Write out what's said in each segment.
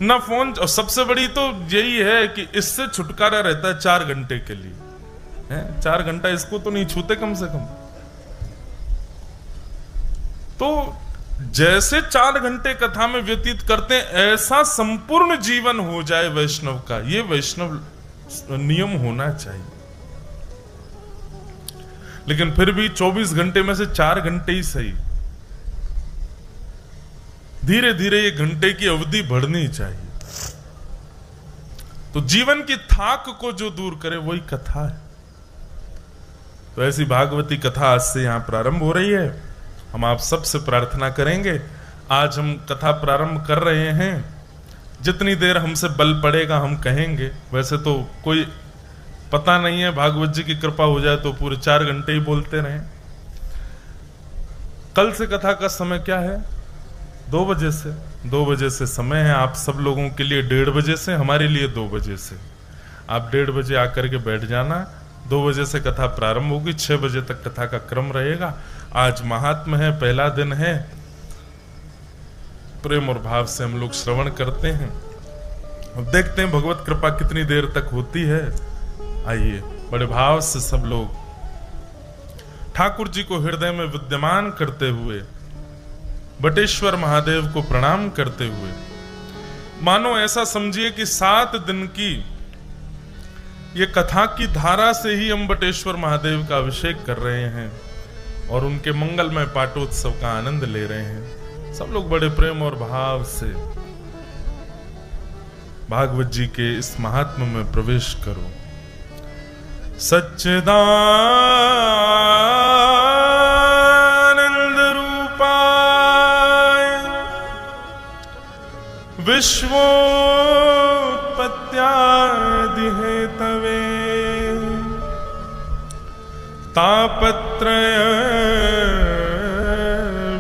ना फोन। और सबसे बड़ी तो यही है कि इससे छुटकारा रहता है 4 घंटे के लिए, है 4 घंटा इसको तो नहीं छूते कम से कम। तो जैसे 4 घंटे कथा में व्यतीत करते हैं, ऐसा संपूर्ण जीवन हो जाए वैष्णव का, ये वैष्णव नियम होना चाहिए। लेकिन फिर भी 24 घंटे में से 4 घंटे ही सही, धीरे धीरे ये घंटे की अवधि बढ़नी चाहिए। तो जीवन की थाक को जो दूर करे वही कथा है। तो ऐसी भागवती कथा आज से यहां प्रारंभ हो रही है। हम आप सबसे प्रार्थना करेंगे, आज हम कथा प्रारंभ कर रहे हैं, जितनी देर हमसे बल पड़ेगा हम कहेंगे। वैसे तो कोई पता नहीं है, भागवत जी की कृपा हो जाए तो पूरे 4 घंटे ही बोलते रहें। कल से कथा का समय क्या है? 2 बजे से। 2 बजे से समय है आप सब लोगों के लिए, 1:30 बजे से, हमारे लिए 2 बजे से। आप 1:30 बजे आकर के बैठ जाना। 2 बजे से कथा प्रारंभ होगी, 6 बजे तक कथा का क्रम रहेगा। आज महात्म है, पहला दिन है, प्रेम और भाव से हम लोग श्रवण करते हैं। अब देखते हैं भगवत कृपा कितनी देर तक होती है। आइए बड़े भाव से सब लोग ठाकुर जी को हृदय में विद्यमान करते हुए, बटेश्वर महादेव को प्रणाम करते हुए, मानो ऐसा समझिए कि 7 दिन की ये कथा की धारा से ही हम बटेश्वर महादेव का अभिषेक कर रहे हैं और उनके मंगलमय पाटोत्सव का आनंद ले रहे हैं। सब लोग बड़े प्रेम और भाव से भागवत जी के इस महात्म में प्रवेश करो। सच्चिदानंद रूपाय विश्वोत्पत्त्यादि हेतवे तापत्रय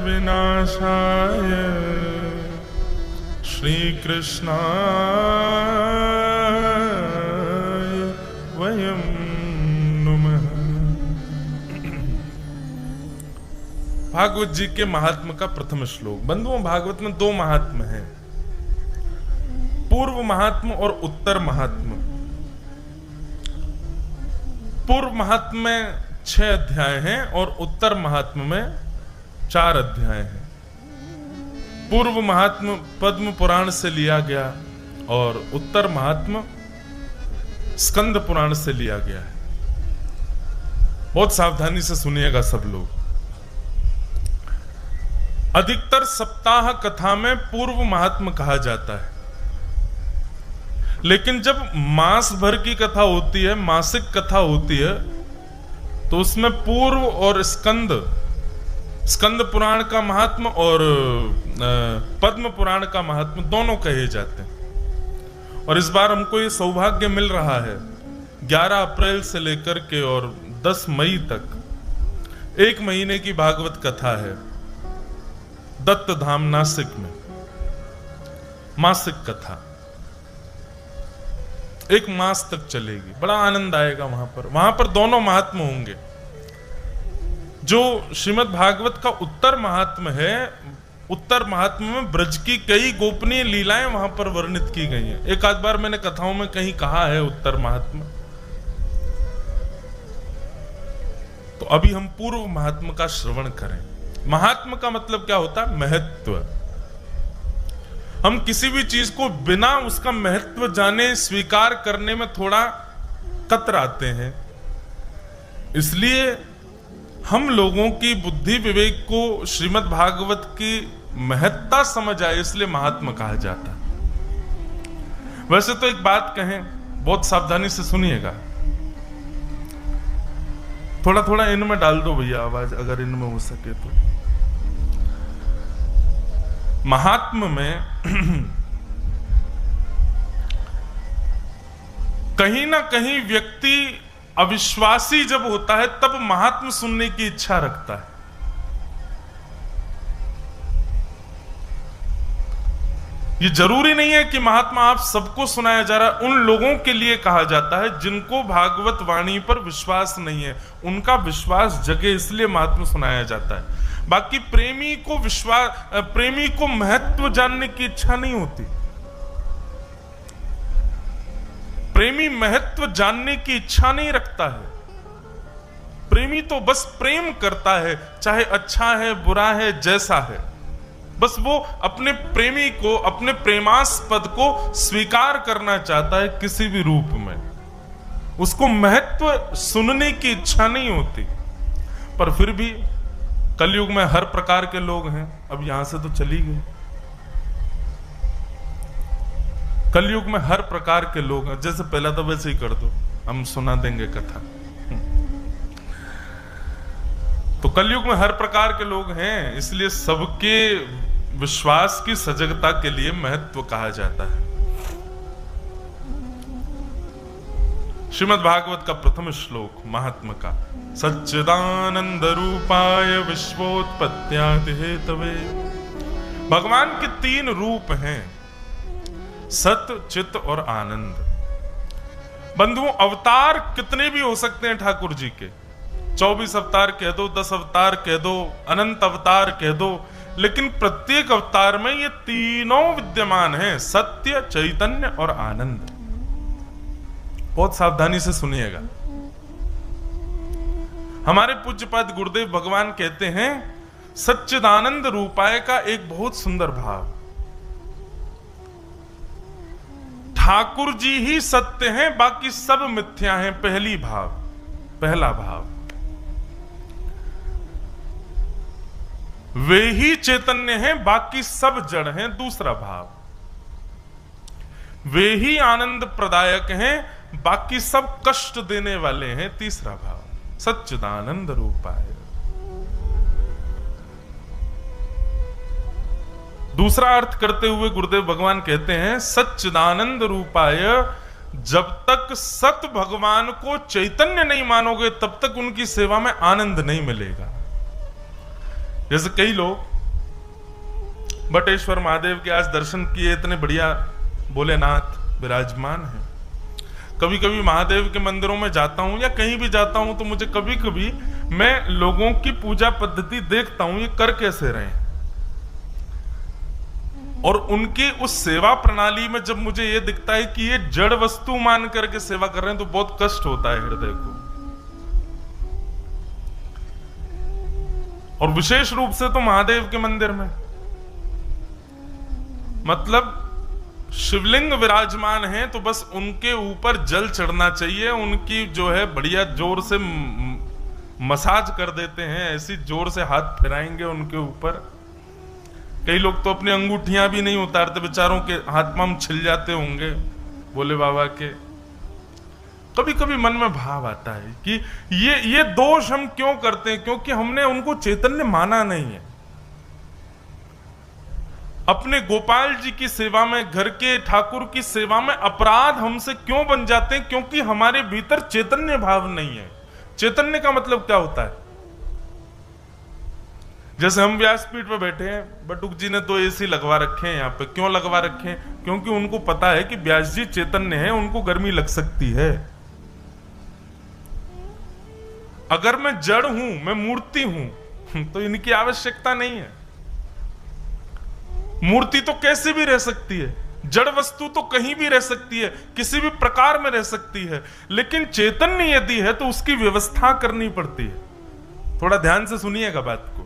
विनाशाय श्री कृष्णाय वयं नमः। भागवत जी के महात्म का प्रथम श्लोक। बंधुओं, भागवत में 2 महात्म हैं, पूर्व महात्म और उत्तर महात्म। पूर्व महात्म में 6 अध्याय हैं और उत्तर महात्म में 4 अध्याय हैं। पूर्व महात्म पद्म पुराण से लिया गया और उत्तर महात्म स्कंद पुराण से लिया गया है। बहुत सावधानी से सुनिएगा सब लोग। अधिकतर सप्ताह कथा में पूर्व महात्म कहा जाता है, लेकिन जब मास भर की कथा होती है, मासिक कथा होती है, तो उसमें पूर्व और स्कंद पुराण का महात्म और पद्म पुराण का महात्म दोनों कहे जाते हैं। और इस बार हमको ये सौभाग्य मिल रहा है, 11 अप्रैल से लेकर के और 10 मई तक 1 महीने की भागवत कथा है दत्त धाम नासिक में, मासिक कथा 1 मास तक चलेगी। बड़ा आनंद आएगा वहां पर दोनों महात्म होंगे। जो श्रीमद् भागवत का उत्तर महात्म है, उत्तर महात्म में ब्रज की कई गोपनीय लीलाएं वहां पर वर्णित की गई हैं। एक आध बार मैंने कथाओं में कहीं कहा है उत्तर महात्म। तो अभी हम पूर्व महात्म का श्रवण करें। महात्म का मतलब क्या होता है? महत्व। हम किसी भी चीज को बिना उसका महत्व जाने स्वीकार करने में थोड़ा कतराते हैं। इसलिए हम लोगों की बुद्धि विवेक को श्रीमद् भागवत की महत्ता समझ आए, इसलिए महात्मा कहा जाता है। वैसे तो एक बात कहें, बहुत सावधानी से सुनिएगा, थोड़ा थोड़ा इनमें डाल दो भैया आवाज, अगर इनमें हो सके तो। महात्म में कहीं ना कहीं व्यक्ति अविश्वासी जब होता है तब महात्म सुनने की इच्छा रखता है। ये जरूरी नहीं है कि महात्मा आप सबको सुनाया जा रहा है, उन लोगों के लिए कहा जाता है जिनको भागवत वाणी पर विश्वास नहीं है, उनका विश्वास जगे, इसलिए महात्मा सुनाया जाता है। बाकी प्रेमी को महत्व जानने की इच्छा नहीं होती। प्रेमी महत्व जानने की इच्छा नहीं रखता है। प्रेमी तो बस प्रेम करता है, चाहे अच्छा है बुरा है जैसा है, बस वो अपने प्रेमी को, अपने प्रेमास्पद को स्वीकार करना चाहता है किसी भी रूप में। उसको महत्व सुनने की इच्छा नहीं होती। पर फिर भी कलयुग में हर प्रकार के लोग हैं। अब यहां से तो चली गई। कलयुग में हर प्रकार के लोग हैं। जैसे पहला तो वैसे ही कर दो, हम सुना देंगे कथा। तो कलयुग में हर प्रकार के लोग हैं, इसलिए सबके विश्वास की सजगता के लिए महत्व कहा जाता है। श्रीमद् भागवत का प्रथम श्लोक महात्मा का, सच्चिदानंद रूपाय विश्वोत्पत्त्यादि हेतवे। भगवान के 3 रूप हैं, सत्य, चित्त और आनंद। बंधुओं, अवतार कितने भी हो सकते हैं ठाकुर जी के, 24 अवतार कह दो, 10 अवतार कह दो, अनंत अवतार कह दो, लेकिन प्रत्येक अवतार में ये तीनों विद्यमान हैं, सत्य, चैतन्य और आनंद। बहुत सावधानी से सुनिएगा। हमारे पूज्यपाद गुरुदेव भगवान कहते हैं, सच्चिदानंद रूपाय का एक बहुत सुंदर भाव, ठाकुर जी ही सत्य हैं, बाकी सब मिथ्या हैं। पहला भाव, वे ही चैतन्य हैं, बाकी सब जड़ हैं। दूसरा भाव, वे ही आनंद प्रदायक हैं, बाकी सब कष्ट देने वाले हैं। तीसरा भाव, सच्चिदानंद रूपाय। दूसरा अर्थ करते हुए गुरुदेव भगवान कहते हैं, सच्चिदानंद रूपाय, जब तक सत भगवान को चैतन्य नहीं मानोगे तब तक उनकी सेवा में आनंद नहीं मिलेगा। जैसे कई लोग बटेश्वर महादेव के आज दर्शन किए, इतने बढ़िया भोलेनाथ विराजमान है। कभी कभी महादेव के मंदिरों में जाता हूं या कहीं भी जाता हूं तो मुझे कभी कभी मैं लोगों की पूजा पद्धति देखता हूं, ये कर कैसे रहे हैं। और उनकी उस सेवा प्रणाली में जब मुझे ये दिखता है कि ये जड़ वस्तु मान करके सेवा कर रहे हैं तो बहुत कष्ट होता है हृदय को। और विशेष रूप से तो महादेव के मंदिर में, मतलब शिवलिंग विराजमान है तो बस उनके ऊपर जल चढ़ना चाहिए, उनकी जो है बढ़िया जोर से मसाज कर देते हैं, ऐसी जोर से हाथ फिराएंगे उनके ऊपर। कई लोग तो अपनी अंगूठियां भी नहीं उतारते, बेचारों के हाथ में छिल जाते होंगे भोले बाबा के। कभी कभी मन में भाव आता है कि ये दोष हम क्यों करते हैं, क्योंकि हमने उनको चैतन्य माना नहीं है। अपने गोपाल जी की सेवा में, घर के ठाकुर की सेवा में अपराध हमसे क्यों बन जाते हैं, क्योंकि हमारे भीतर चैतन्य भाव नहीं है। चैतन्य का मतलब क्या होता है? जैसे हम व्यासपीठ पे बैठे हैं, बटुक जी ने 2 एसी लगवा रखे हैं यहाँ पे। क्यों लगवा रखे हैं? क्योंकि उनको पता है कि व्यास जी चैतन्य है, उनको गर्मी लग सकती है। अगर मैं जड़ हूं, मैं मूर्ति हूं, तो इनकी आवश्यकता नहीं है। मूर्ति तो कैसे भी रह सकती है, जड़ वस्तु तो कहीं भी रह सकती है, किसी भी प्रकार में रह सकती है, लेकिन चैतन्य यदि है तो उसकी व्यवस्था करनी पड़ती है। थोड़ा ध्यान से सुनिएगा बात को।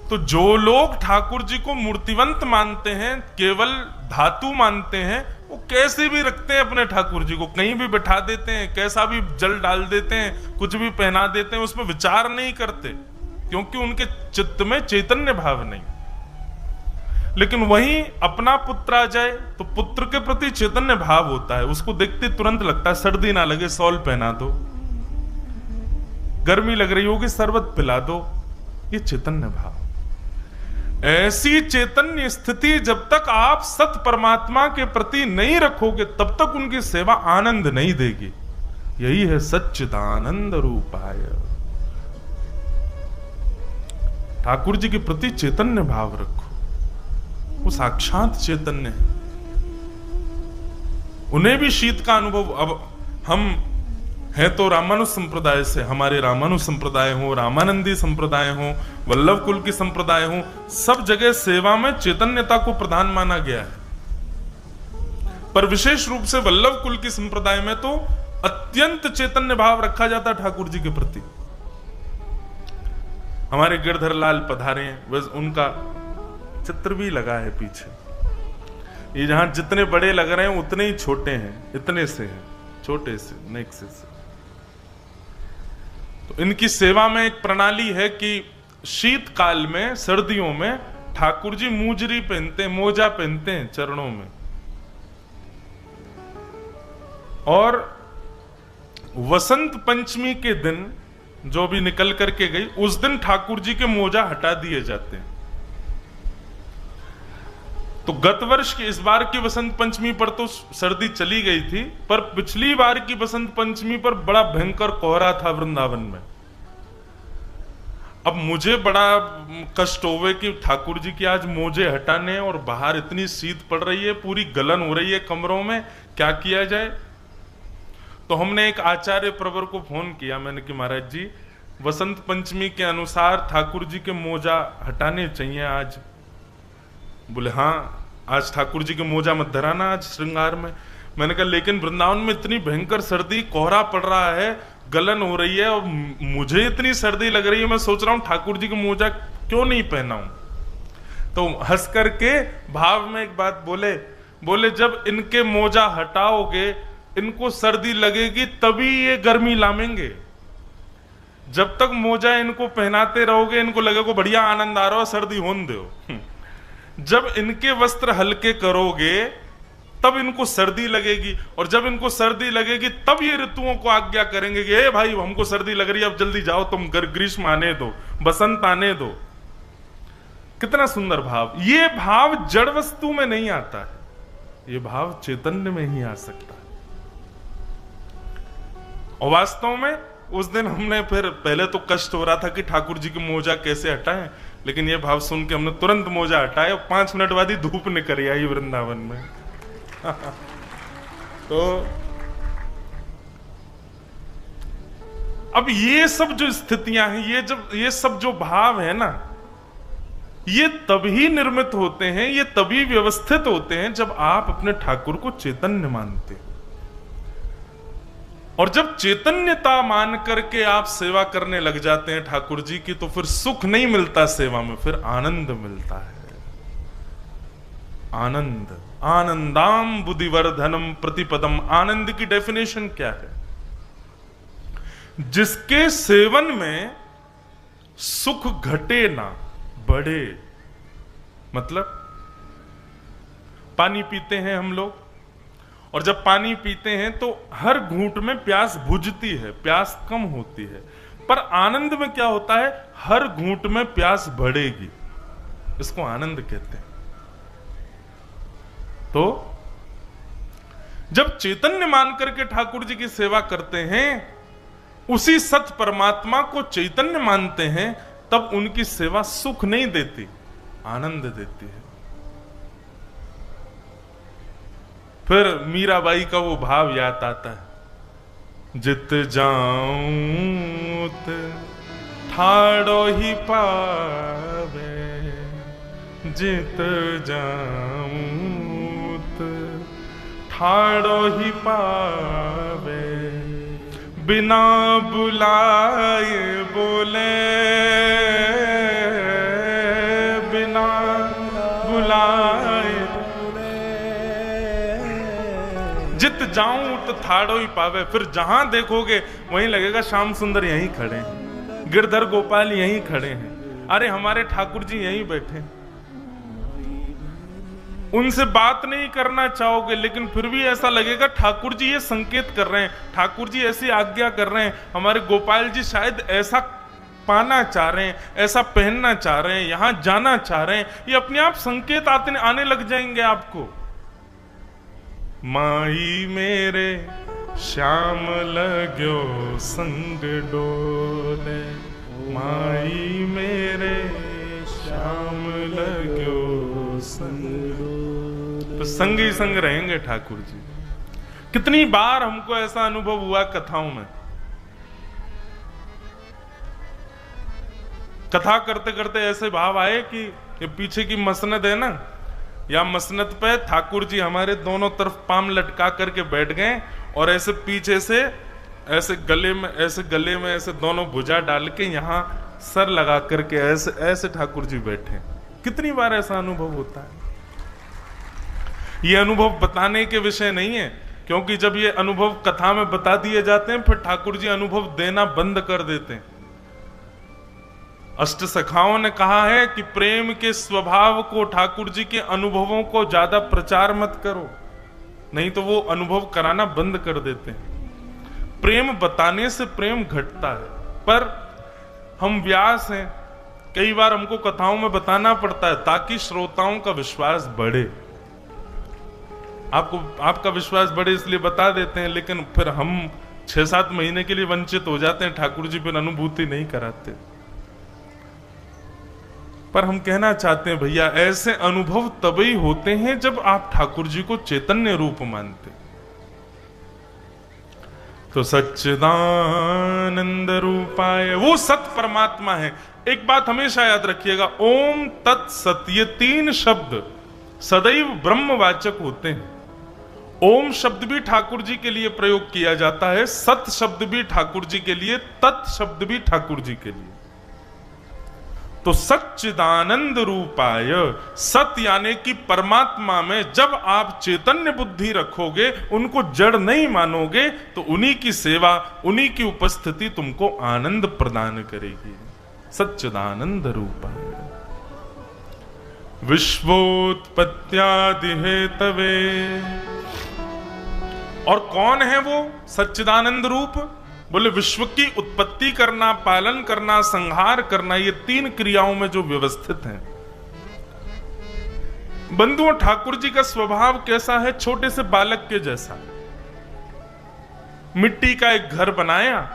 तो जो लोग ठाकुर जी को मूर्तिवंत मानते हैं, केवल धातु मानते हैं, वो कैसे भी रखते हैं अपने ठाकुर जी को, कहीं भी बैठा देते हैं, कैसा भी जल डाल देते हैं, कुछ भी पहना देते हैं, उसमें विचार नहीं करते, क्योंकि उनके चित्त में चैतन्य भाव नहीं। लेकिन वहीं अपना पुत्र आ जाए तो पुत्र के प्रति चैतन्य भाव होता है, उसको देखते तुरंत लगता है सर्दी ना लगे शॉल पहना दो, गर्मी लग रही होगी शरबत पिला दो, ये चैतन्य भाव। ऐसी चैतन्य स्थिति जब तक आप सत परमात्मा के प्रति नहीं रखोगे तब तक उनकी सेवा आनंद नहीं देगी। यही है सच्चिदानंद रूपाय। ठाकुर जी के प्रति चैतन्य भाव रखो, वो साक्षात चैतन्य है। उन्हें भी शीत का अनुभव, अब हम है तो रामानुज संप्रदाय से, हमारे रामानुज संप्रदाय हो, रामानंदी संप्रदाय हो, वल्लभ कुल की संप्रदाय हो, सब जगह सेवा में चैतन्यता को प्रधान माना गया है। पर विशेष रूप से वल्लभ कुल की संप्रदाय में तो अत्यंत चैतन्य भाव रखा जाता ठाकुर जी के प्रति। हमारे गिरधर लाल पधारे, बस उनका चित्र भी लगा है पीछे। ये जहां जितने बड़े लग रहे हैं उतने ही छोटे हैं, इतने से हैं, छोटे से नेक्से से। तो इनकी सेवा में एक प्रणाली है कि शीतकाल में, सर्दियों में ठाकुर जी मूजरी पहनते हैं, मोजा पहनते हैं चरणों में, और वसंत पंचमी के दिन जो भी निकल करके गई, उस दिन ठाकुर जी के मोजा हटा दिए जाते हैं। तो गत वर्ष की, इस बार की वसंत पंचमी पर तो सर्दी चली गई थी, पर पिछली बार की वसंत पंचमी पर बड़ा भयंकर कोहरा था वृंदावन में। अब मुझे बड़ा कष्ट होवे कि ठाकुर जी की आज मोजे हटाने, और बाहर इतनी शीत पड़ रही है, पूरी गलन हो रही है कमरों में, क्या किया जाए। तो हमने एक आचार्य प्रवर को फोन किया, मैंने कि महाराज जी वसंत पंचमी के अनुसार ठाकुर जी के मोजा हटाने चाहिए आज। बोले हाँ, आज ठाकुर जी के मोजा मत धराना आज श्रृंगार में। मैंने कहा लेकिन वृंदावन में इतनी भयंकर सर्दी, कोहरा पड़ रहा है, गलन हो रही है, और मुझे इतनी सर्दी लग रही है, मैं सोच रहा हूं ठाकुर जी के मोजा क्यों नहीं पहनाऊं। तो हंस करके भाव में एक बात बोले जब इनके मोजा हटाओगे, इनको सर्दी लगेगी, तभी ये गर्मी लामेंगे। जब तक मोजा इनको पहनाते रहोगे, इनको लगेगा बढ़िया आनंद आ रहा हो, सर्दी होने दो। जब इनके वस्त्र हल्के करोगे तब इनको सर्दी लगेगी, और जब इनको सर्दी लगेगी तब ये ऋतुओं को आज्ञा करेंगे कि ए भाई हमको सर्दी लग रही है, अब जल्दी जाओ, तुम ग्रीष्म आने दो, बसंत आने दो। कितना सुंदर भाव। ये भाव जड़ वस्तु में नहीं आता है, ये भाव चैतन्य में ही आ सकता है। और वास्तव में उस दिन हमने फिर, पहले तो कष्ट हो रहा था कि ठाकुर जी की मोजा कैसे हटाएं, लेकिन ये भाव सुन के हमने तुरंत मोजा हटाया, 5 मिनट बाद ही धूप निकल आई वृंदावन में। तो अब ये सब जो स्थितियां हैं, ये सब जो भाव है ना, ये तभी निर्मित होते हैं, ये तभी व्यवस्थित होते हैं जब आप अपने ठाकुर को चैतन्य मानते हैं। और जब चैतन्यता मान करके आप सेवा करने लग जाते हैं ठाकुर जी की, तो फिर सुख नहीं मिलता सेवा में, फिर आनंद मिलता है। आनंद, आनंदाम बुद्धिवर्धनम प्रतिपदम। आनंद की डेफिनेशन क्या है? जिसके सेवन में सुख घटे ना बढ़े। मतलब पानी पीते हैं हम लोग, और जब पानी पीते हैं तो हर घूंट में प्यास बुझती है, प्यास कम होती है। पर आनंद में क्या होता है? हर घूंट में प्यास बढ़ेगी, इसको आनंद कहते हैं। तो जब चैतन्य मान करके ठाकुर जी की सेवा करते हैं, उसी सत परमात्मा को चैतन्य मानते हैं, तब उनकी सेवा सुख नहीं देती, आनंद देती है। फिर मीराबाई का वो भाव याद आता है, जित जाऊं ठाड़ो ही पावे, जित जाऊं ठाड़ो ही पावे, बिना बुलाए बोले, बिना बुलाए जित जाऊं तो ठाड़ो ही पावे। फिर जहां देखोगे वहीं लगेगा श्याम सुंदर यहीं खड़े हैं, गिरधर गोपाल यहीं खड़े हैं, अरे हमारे ठाकुर जी यहीं बैठे हैं। उनसे बात नहीं करना चाहोगे, लेकिन फिर भी ऐसा लगेगा ठाकुर जी ये संकेत कर रहे हैं, ठाकुर जी ऐसी आज्ञा कर रहे हैं, हमारे गोपाल जी शायद ऐसा पाना चाह रहे हैं, ऐसा पहनना चाह रहे हैं, यहां जाना चाह रहे हैं। ये अपने आप संकेत आने लग जाएंगे आपको। माई मेरे श्याम लगो संग डोले, माई मेरे श्याम लगो संग डोले। तो संग ही संग रहेंगे ठाकुर जी। कितनी बार हमको ऐसा अनुभव हुआ कथाओं में, कथा करते करते ऐसे भाव आए कि ये पीछे की मसनद है ना, या मसनद पे ठाकुर जी हमारे दोनों तरफ पाम लटका करके बैठ गए और ऐसे पीछे से ऐसे गले में ऐसे दोनों भुजा डाल के यहाँ सर लगा करके ऐसे ऐसे ठाकुर जी बैठे। कितनी बार ऐसा अनुभव होता है। ये अनुभव बताने के विषय नहीं है, क्योंकि जब ये अनुभव कथा में बता दिए जाते हैं फिर ठाकुर जी अनुभव देना बंद कर देते हैं। अष्ट सखाओं ने कहा है कि प्रेम के स्वभाव को, ठाकुर जी के अनुभवों को ज्यादा प्रचार मत करो, नहीं तो वो अनुभव कराना बंद कर देते हैं। प्रेम बताने से प्रेम घटता है, पर हम व्यास हैं, कई बार हमको कथाओं में बताना पड़ता है ताकि श्रोताओं का विश्वास बढ़े। आपका विश्वास बढ़े इसलिए बता देते हैं, लेकिन फिर हम 6-7 महीने के लिए वंचित हो जाते हैं, ठाकुर जी फिर अनुभूति नहीं कराते। पर हम कहना चाहते हैं भैया, ऐसे अनुभव तभी होते हैं जब आप ठाकुर जी को चैतन्य रूप मानते। तो सच्चिदानंद रूपाय, वो सत परमात्मा है। एक बात हमेशा याद रखिएगा, ओम तत्सत, ये 3 शब्द सदैव ब्रह्मवाचक होते हैं। ओम शब्द भी ठाकुर जी के लिए प्रयोग किया जाता है, सत शब्द भी ठाकुर जी के लिए, तत् शब्द भी ठाकुर जी के लिए। तो सच्चिदानंद रूपाय, सत यानी कि परमात्मा में जब आप चैतन्य बुद्धि रखोगे, उनको जड़ नहीं मानोगे, तो उन्हीं की सेवा, उन्हीं की उपस्थिति तुमको आनंद प्रदान करेगी। सच्चिदानंद रूपाय विश्वोत्पत्त्यादि हेतवे। और कौन है वो सच्चिदानंद रूप? बोले विश्व की उत्पत्ति करना, पालन करना, संहार करना, ये 3 क्रियाओं में जो व्यवस्थित हैं। बंधुओं, ठाकुर जी का स्वभाव कैसा है? छोटे से बालक के जैसा। मिट्टी का एक घर बनाया,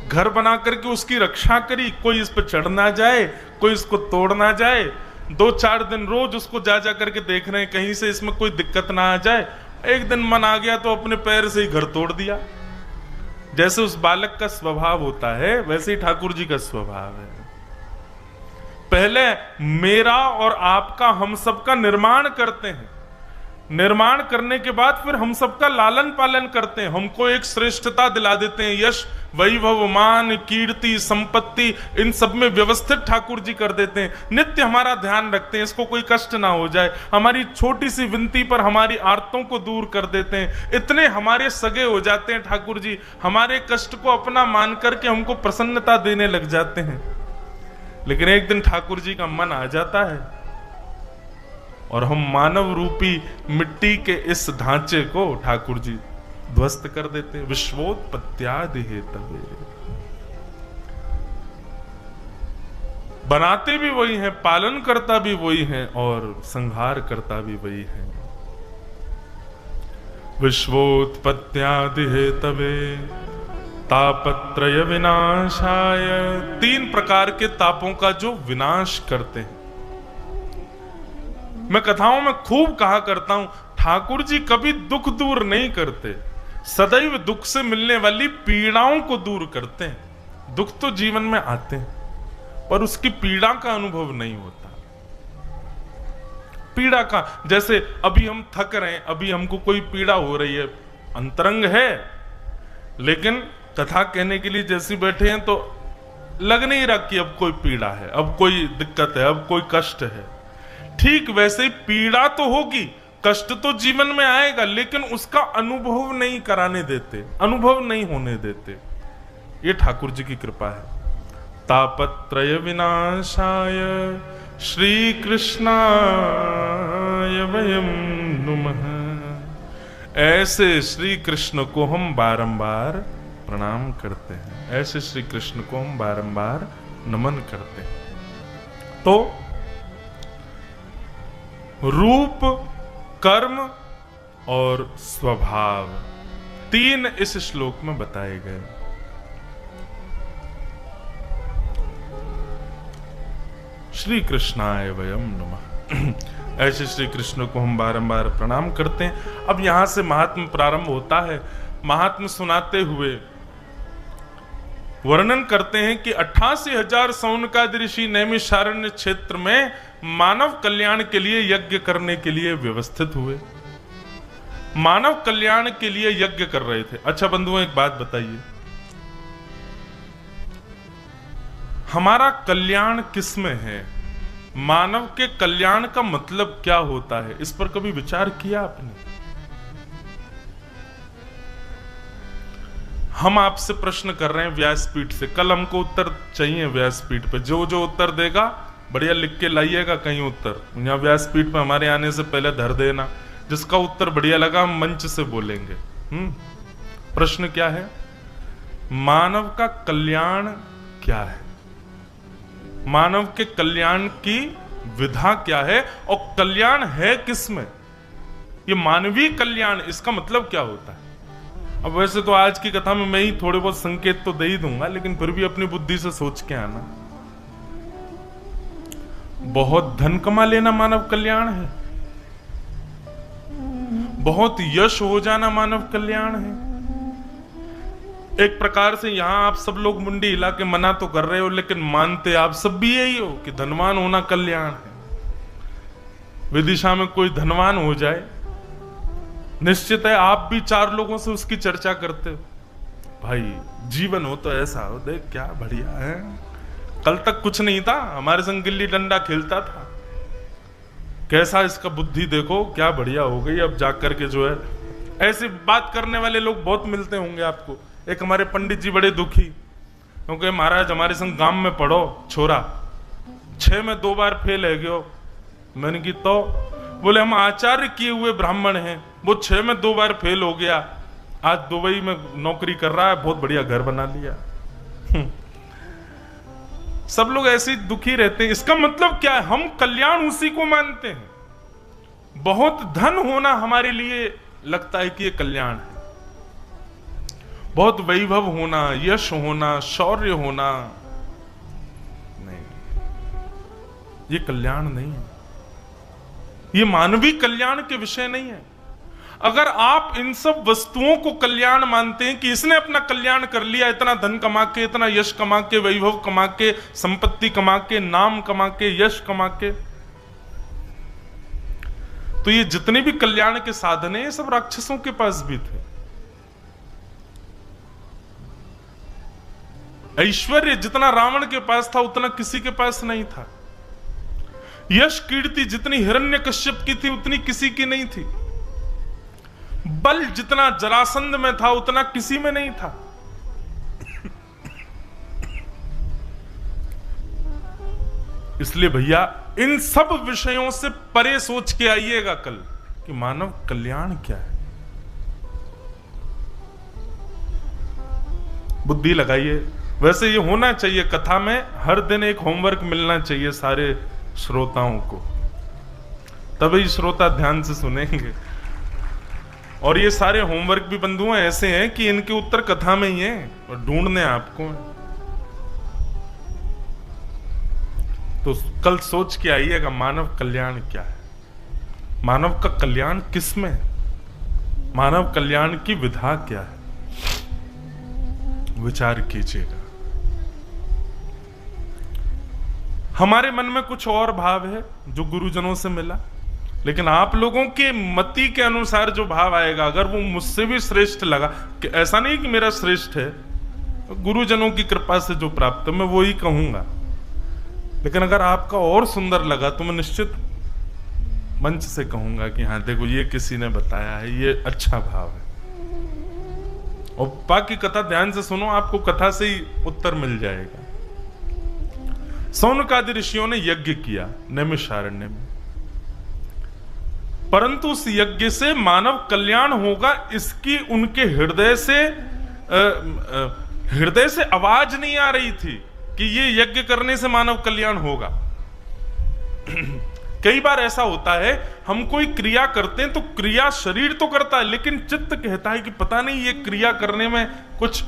घर बना करके उसकी रक्षा करी, कोई इस पर चढ़ ना जाए, कोई इसको तोड़ ना जाए। 2-4 दिन रोज उसको जा करके देख रहे हैं कहीं से इसमें कोई दिक्कत ना आ जाए। एक दिन मन आ गया तो अपने पैर से ही घर तोड़ दिया। जैसे उस बालक का स्वभाव होता है, वैसे ही ठाकुर जी का स्वभाव है। पहले मेरा और आपका, हम सबका निर्माण करते हैं। निर्माण करने के बाद फिर हम सबका लालन पालन करते हैं। हमको एक श्रेष्ठता दिला देते हैं, यश, वैभव, मान, कीर्ति, संपत्ति, इन सब में व्यवस्थित ठाकुर जी कर देते हैं। नित्य हमारा ध्यान रखते हैं, इसको कोई कष्ट ना हो जाए। हमारी छोटी सी विनती पर हमारी आर्तों को दूर कर देते हैं। इतने हमारे सगे हो जाते हैं ठाकुर जी, हमारे कष्ट को अपना मान करके हमको प्रसन्नता देने लग जाते हैं। लेकिन एक दिन ठाकुर जी का मन आ जाता है और हम मानव रूपी मिट्टी के इस ढांचे को ठाकुर जी ध्वस्त कर देते हैं। विश्वोत्पत्त्यादि हेतवे, बनाते भी वही हैं, पालन करता भी वही हैं और संहार करता भी वही है। विश्वोत्पत्त्यादि हेतवे तापत्रय विनाशाय, 3 प्रकार के तापों का जो विनाश करते हैं। मैं कथाओं में खूब कहा करता हूं, ठाकुर जी कभी दुख दूर नहीं करते, सदैव दुख से मिलने वाली पीड़ाओं को दूर करते हैं। दुख तो जीवन में आते हैं पर उसकी पीड़ा का अनुभव नहीं होता। पीड़ा का, जैसे अभी हम थक रहे हैं, अभी हमको कोई पीड़ा हो रही है, अंतरंग है, लेकिन कथा कहने के लिए जैसे बैठे हैं तो लग नहीं रहा कि अब कोई पीड़ा है, अब कोई दिक्कत है, अब कोई कष्ट है। ठीक वैसे ही पीड़ा तो होगी, कष्ट तो जीवन में आएगा, लेकिन उसका अनुभव नहीं कराने देते, अनुभव नहीं होने देते। ये ठाकुर जी की कृपा है। तापत्रय विनाशाय श्री कृष्णाय वयं नुमः। ऐसे श्री कृष्ण को हम बारंबार प्रणाम करते हैं, ऐसे श्री कृष्ण को हम बारंबार नमन करते हैं। तो रूप, कर्म और स्वभाव 3 इस श्लोक में बताए गए। श्री कृष्णाय वयं नमः। ऐसे श्री कृष्ण को हम बारंबार प्रणाम करते हैं। अब यहां से महात्म प्रारंभ होता है। महात्म सुनाते हुए वर्णन करते हैं कि 88,000 सौनकादि ऋषि नैमिषारण्य क्षेत्र में मानव कल्याण के लिए यज्ञ करने के लिए व्यवस्थित हुए, मानव कल्याण के लिए यज्ञ कर रहे थे। अच्छा बंधुओं, एक बात बताइए, हमारा कल्याण किसमें है? मानव के कल्याण का मतलब क्या होता है? इस पर कभी विचार किया आपने? हम आपसे प्रश्न कर रहे हैं व्यासपीठ से, कल हमको उत्तर चाहिए व्यासपीठ पे। जो जो उत्तर देगा बढ़िया लिख के लाइएगा कहीं उत्तर, यहाँ व्यासपीठ पे हमारे आने से पहले धर देना। जिसका उत्तर बढ़िया लगा हम मंच से बोलेंगे। प्रश्न क्या है? मानव का कल्याण क्या है? मानव के कल्याण की विधा क्या है और कल्याण है किसमें? ये मानवीय कल्याण, इसका मतलब क्या होता है? अब वैसे तो आज की कथा में मैं ही थोड़े बहुत संकेत तो दे ही दूंगा, लेकिन फिर भी अपनी बुद्धि से सोच के आना। बहुत धन कमा लेना मानव कल्याण है, बहुत यश हो जाना मानव कल्याण है। एक प्रकार से यहां आप सब लोग मुंडी हिला के मना तो कर रहे हो, लेकिन मानते आप सब भी यही हो कि धनवान होना कल्याण है। विदिशा में कोई धनवान हो जाए, निश्चित है आप भी 4 लोगों से उसकी चर्चा करते हो, भाई जीवन हो तो ऐसा हो, देख क्या बढ़िया है, कल तक कुछ नहीं था, हमारे संग गिल्ली डंडा खेलता था, कैसा इसका बुद्धि देखो क्या बढ़िया हो गई, अब जाकर के जो है। ऐसी बात करने वाले लोग बहुत मिलते होंगे आपको। एक हमारे पंडित जी बड़े दुखी, क्योंकि महाराज हमारे संग गांव में पढ़ो छोरा, 6 में 2 बार फेल है गयो। मैंने की तो बोले हम आचार्य किए हुए ब्राह्मण हैं, वो 6 में 2 बार फेल हो गया, आज दुबई में नौकरी कर रहा है, बहुत बढ़िया घर बना लिया। सब लोग ऐसे दुखी रहते हैं। इसका मतलब क्या है? हम कल्याण उसी को मानते हैं। बहुत धन होना हमारे लिए लगता है कि ये कल्याण है, बहुत वैभव होना, यश होना, शौर्य होना, नहीं, ये कल्याण नहीं है, ये मानवीय कल्याण के विषय नहीं है। अगर आप इन सब वस्तुओं को कल्याण मानते हैं कि इसने अपना कल्याण कर लिया, इतना धन कमा के, इतना यश कमा के, वैभव कमा के, संपत्ति कमा के, नाम कमा के, यश कमा के, तो ये जितने भी कल्याण के साधन हैं ये सब राक्षसों के पास भी थे। ऐश्वर्य जितना रावण के पास था उतना किसी के पास नहीं था। यश कीर्ति जितनी हिरण्यकश्यप की थी उतनी किसी की नहीं थी। बल जितना जरासंध में था उतना किसी में नहीं था। इसलिए भैया इन सब विषयों से परे सोच के आइएगा कल कि मानव कल्याण क्या है। बुद्धि लगाइए। वैसे ये होना चाहिए, कथा में हर दिन एक होमवर्क मिलना चाहिए सारे श्रोताओं को, तभी श्रोता ध्यान से सुनेंगे। और ये सारे होमवर्क भी बंधुओं ऐसे हैं कि इनके उत्तर कथा में ही हैं और ढूंढने आपको है। तो कल सोच के आइएगा मानव कल्याण क्या है, मानव का कल्याण किसमें है, मानव कल्याण की विधा क्या है, विचार कीजिएगा। हमारे मन में कुछ और भाव है जो गुरुजनों से मिला, लेकिन आप लोगों के मति के अनुसार जो भाव आएगा, अगर वो मुझसे भी श्रेष्ठ लगा, कि ऐसा नहीं कि मेरा श्रेष्ठ है, गुरुजनों की कृपा से जो प्राप्त है मैं वो ही कहूंगा, लेकिन अगर आपका और सुंदर लगा तो मैं निश्चित मंच से कहूंगा कि हाँ देखो ये किसी ने बताया है, ये अच्छा भाव है। और बाकी कथा ध्यान से सुनो, आपको कथा से ही उत्तर मिल जाएगा। सौनकादि ऋषियों ने यज्ञ किया नैमिषारण्य में, परंतु उस यज्ञ से मानव कल्याण होगा इसकी उनके हृदय से आवाज नहीं आ रही थी कि ये यज्ञ करने से मानव कल्याण होगा। कई बार ऐसा होता है, हम कोई क्रिया करते हैं तो क्रिया शरीर तो करता है, लेकिन चित्त कहता है कि पता नहीं ये क्रिया करने में कुछ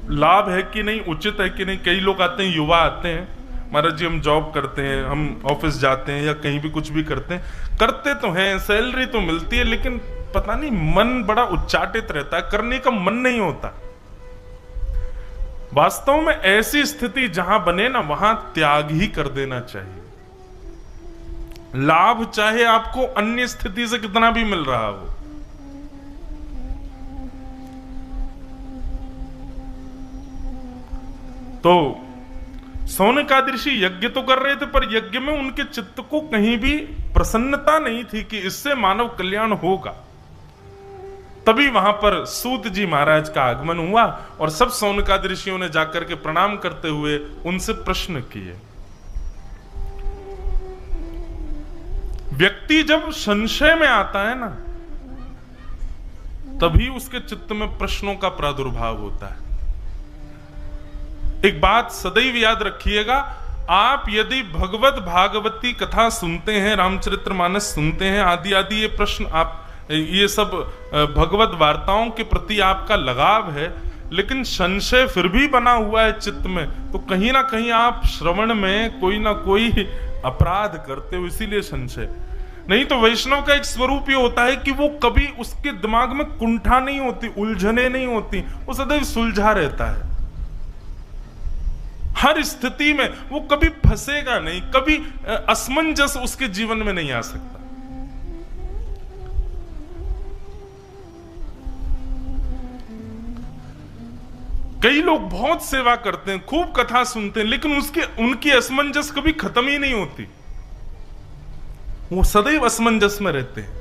लाभ है कि नहीं, उचित है कि नहीं। कई लोग आते हैं, युवा आते हैं, महाराज जी हम जॉब करते हैं, हम ऑफिस जाते हैं या कहीं भी कुछ भी करते हैं, करते तो हैं, सैलरी तो मिलती है, लेकिन पता नहीं मन बड़ा उच्चाटित रहता है, करने का मन नहीं होता। वास्तव में ऐसी स्थिति जहां बने ना, वहां त्याग ही कर देना चाहिए। लाभ चाहे आपको अन्य स्थिति से कितना भी मिल रहा हो। तो सौनकादिशी यज्ञ तो कर रहे थे, पर यज्ञ में उनके चित्त को कहीं भी प्रसन्नता नहीं थी कि इससे मानव कल्याण होगा। तभी वहां पर सूत जी महाराज का आगमन हुआ और सब सौनकादि ऋषियों ने जाकर के प्रणाम करते हुए उनसे प्रश्न किए। व्यक्ति जब संशय में आता है ना, तभी उसके चित्त में प्रश्नों का प्रादुर्भाव होता है। एक बात सदैव याद रखिएगा, आप यदि भगवत भागवती कथा सुनते हैं, रामचरितमानस सुनते हैं, आदि आदि ये प्रश्न, आप ये सब भगवत वार्ताओं के प्रति आपका लगाव है, लेकिन संशय फिर भी बना हुआ है चित्त में, तो कहीं ना कहीं आप श्रवण में कोई ना कोई अपराध करते हो, इसीलिए संशय। नहीं तो वैष्णव का एक स्वरूप ये होता है कि वो कभी उसके दिमाग में कुंठा नहीं होती, उलझने नहीं होती, वो सदैव सुलझा रहता है। हर स्थिति में वो कभी फंसेगा नहीं, कभी असमंजस उसके जीवन में नहीं आ सकता। कई लोग बहुत सेवा करते हैं, खूब कथा सुनते हैं, लेकिन उनकी असमंजस कभी खत्म ही नहीं होती, वो सदैव असमंजस में रहते हैं।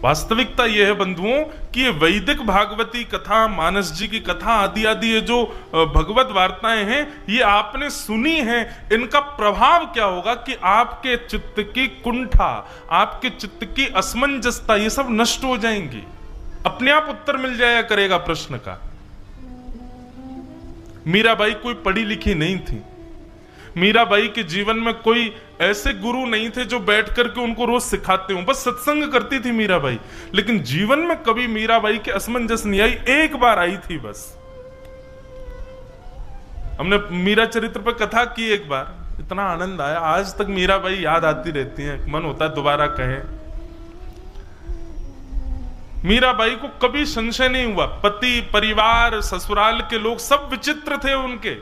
वास्तविकता यह है बंधुओं कि ये वैदिक भागवती कथा, मानस जी की कथा आदि आदि ये जो भगवत वार्ताएं हैं, ये आपने सुनी हैं, इनका प्रभाव क्या होगा कि आपके चित्त की कुंठा, आपके चित्त की असमंजसता, ये सब नष्ट हो जाएंगी। अपने आप उत्तर मिल जाया करेगा प्रश्न का। मीराबाई कोई पढ़ी लिखी नहीं थी, मीराबाई के जीवन में कोई ऐसे गुरु नहीं थे जो बैठ करके उनको रोज सिखाते हो, बस सत्संग करती थी मीराबाई, लेकिन जीवन में कभी मीराबाई के असमंजस नहीं आई। एक बार आई थी बस, हमने मीरा चरित्र पर कथा की एक बार, इतना आनंद आया, आज तक मीराबाई याद आती रहती है, मन होता है दोबारा कहें। मीराबाई को कभी संशय नहीं हुआ, पति, परिवार, ससुराल के लोग सब विचित्र थे उनके,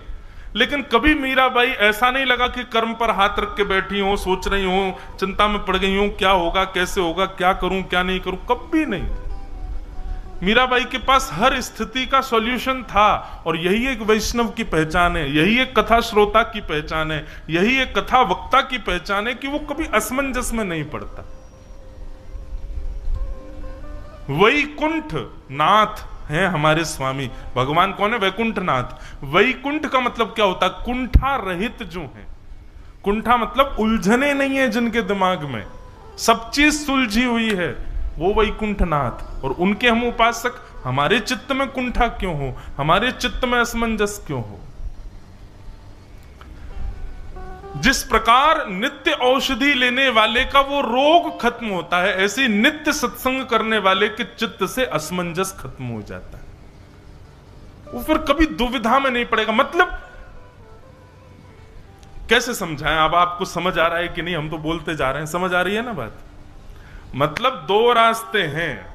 लेकिन कभी मीराबाई ऐसा नहीं लगा कि कर्म पर हाथ रख के बैठी हो, सोच रही हो, चिंता में पड़ गई हो, क्या होगा, कैसे होगा, क्या करूं, क्या नहीं करूं, कभी नहीं। मीराबाई के पास हर स्थिति का सॉल्यूशन था, और यही एक वैष्णव की पहचान है, यही एक कथा श्रोता की पहचान है, यही एक कथा वक्ता की पहचान है कि वो कभी असमंजस में नहीं पड़ता। वैकुंठ नाथ हैं हमारे स्वामी भगवान। कौन है? वैकुंठ नाथ। वैकुंठ का मतलब क्या होता है? कुंठा रहित जो है। कुंठा मतलब उलझने नहीं है जिनके दिमाग में, सब चीज सुलझी हुई है, वो वैकुंठ नाथ। और उनके हम उपासक, हमारे चित्त में कुंठा क्यों हो, हमारे चित्त में असमंजस क्यों हो? जिस प्रकार नित्य औषधि लेने वाले का वो रोग खत्म होता है, ऐसे नित्य सत्संग करने वाले के चित्त से असमंजस खत्म हो जाता है, वो फिर कभी दुविधा में नहीं पड़ेगा। मतलब कैसे समझाएं? अब आपको समझ आ रहा है कि नहीं? हम तो बोलते जा रहे हैं, समझ आ रही है ना बात? मतलब दो रास्ते हैं,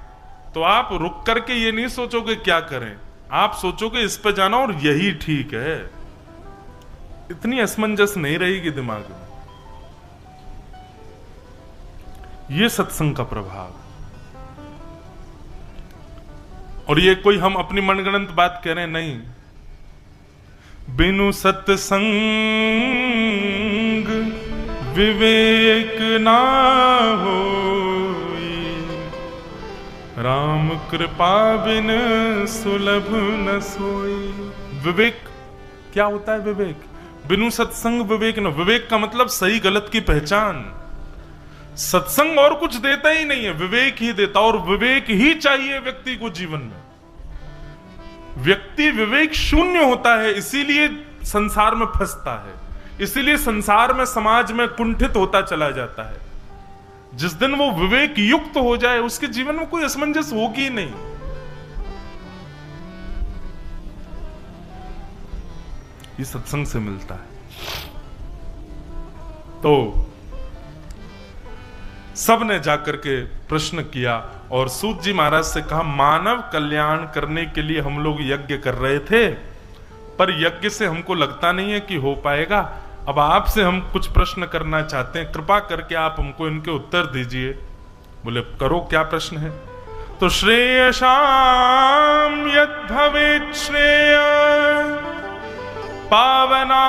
तो आप रुक करके ये नहीं सोचोगे क्या करें, आप सोचोगे इस पे जाना और यही ठीक है। इतनी असमंजस नहीं रहेगी दिमाग में। ये सत्संग का प्रभाव। और ये कोई हम अपनी मनगढ़ंत बात कह रहे हैं, नहीं। बिनु सत्संग विवेक ना होई, राम कृपा बिन सुलभ न सोई। विवेक क्या होता है? विवेक बिनु सत्संग विवेक न। विवेक का मतलब सही गलत की पहचान। सत्संग और कुछ देता ही नहीं है, विवेक ही देता, और विवेक ही चाहिए व्यक्ति को जीवन में। व्यक्ति विवेक शून्य होता है, इसीलिए संसार में फंसता है, इसीलिए संसार में, समाज में कुंठित होता चला जाता है। जिस दिन वो विवेक युक्त हो जाए, उसके जीवन में कोई असमंजस होगी ही नहीं। ये सत्संग से मिलता है। तो सब ने जाकर के प्रश्न किया और सूत जी महाराज से कहा, मानव कल्याण करने के लिए हम लोग यज्ञ कर रहे थे, पर यज्ञ से हमको लगता नहीं है कि हो पाएगा। अब आपसे हम कुछ प्रश्न करना चाहते हैं, कृपा करके आप हमको इनके उत्तर दीजिए। बोले करो, क्या प्रश्न है? तो श्रेयसाम यद भवेत् श्रेय पावना